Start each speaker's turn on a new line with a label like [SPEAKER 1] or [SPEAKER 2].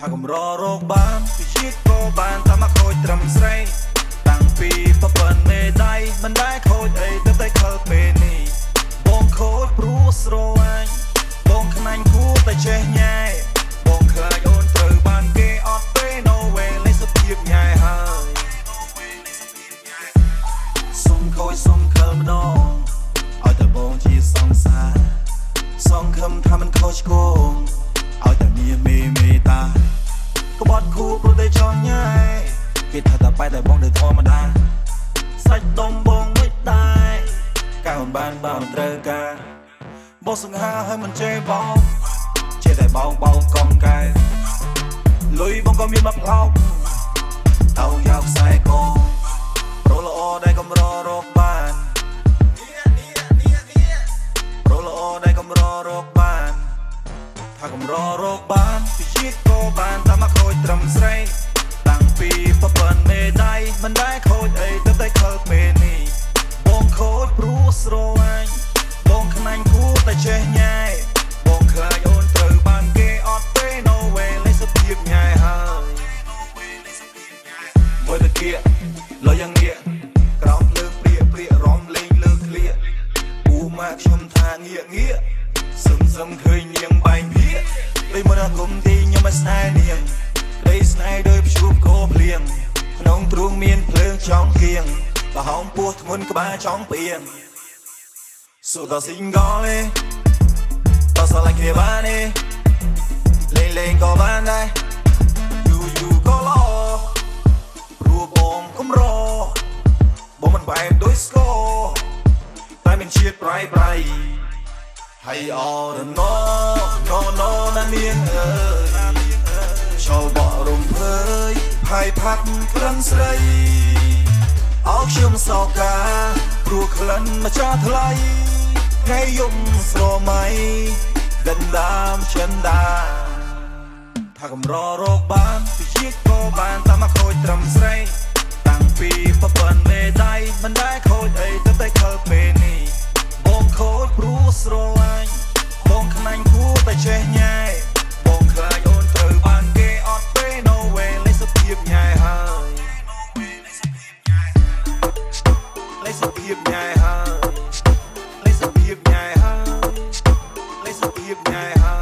[SPEAKER 1] ថាកំររោគបានពីជាតិក៏បានតាមមកខូចត្រឹមស្រីតាំងពីប្រពន្ធមេដៃមិនដែលខូចអីទៅតែខលពេលនេះបងខូចព្រោះស្រវាញ់បងខ្នាញ់គួរតែចេះញ៉ែបងខ្លាចអូនត្រូវបានគេអត់ទេ no way លេសភាពញ៉ែហើយសុំខូចសុំខលម្ដងឲ្យតែបងជាសង្សារសងខំថាមិនខុសឆ្គងឲ្យតែមានមេតាក្បត់គូព្រោះតែចង់ញ៉ែគេថាតែបែរតែបងដូចធម្មតាសាច់ដុំបងមិនដែរកៅបានបានត្រូវការបងសង្ហាឲ្យមិនចេះបងចេះតែបងកងកែលុយបងក៏មានមកផ្លោកតោយកខ្សែកប្រល្អដែលកំររកបានប្រល្អដែលកំររកបានថាកំររកបានពីជាតិក៏បានតាមមកខូចត្រឹមស្រីតាំងពីប្រពន្ធមេដៃមិនដែលខូចអីទៅតែខលពេលនេះបងខូចព្រោះស្រវាញ់បងខ្នាញ់គួរតែចេះញ៉ែបងខ្លាចអូនត្រូវបានគេអត់ទេ no way លេសភាពញ៉ែហើយមួយទៅគៀលុយយ៉ាងងាកក្រោមលើព្រាករំលេងលើឃ្លៀកពូម៉ាក់ខ្ញុំថាងាកសឹមឃើញនាងបែងភៀកដូចមកដល់គុំទីខ្ញុំមកស្នេហ៍នាងដីស្នេហ៍ដោយព្យួរកោភ្លៀងក្នុងទ្រូងមានភ្លើងចង់គៀងប្រហោងពោះធ្ងន់ក្បាលចង់ពៀងសូដល់ស៊ីងកលទេតោះស្រឡាញ់គ្នាបានទេលេងក៏បានដែរយូក៏ល្អព្រោះបងកំរបងមិនបែបដូចស្គរតែមានជាតិប្រៃហើយអរណូណានាងអើយចូលបក់រំភើយហើយផាត់ក្លិនស្រីអោខ្ញុំសោកាព្រោះក្លិនម្ចាស់ថ្លៃថ្ងៃយំស្រមៃដណ្ដើមចិនដាថាកំររកបានពីជាតិក៏បានតាមមកខូចត្រឹមស្រីតាំងពីប្រពន្ធមេដៃមិនដែលខូចអីទៅតែខលពេលនេះបងខូចព្រោះស្រវាញ់បងខ្នាញ់គួរតែចេះញ៉ែបងខ្លាចអូនត្រូវបានគេអត់ទេ no way លេសភាពញ៉ែហើយលេសភាពញ៉ែហើយលេសភាពញ៉ែហើយលេសភាពញ៉ែហើយ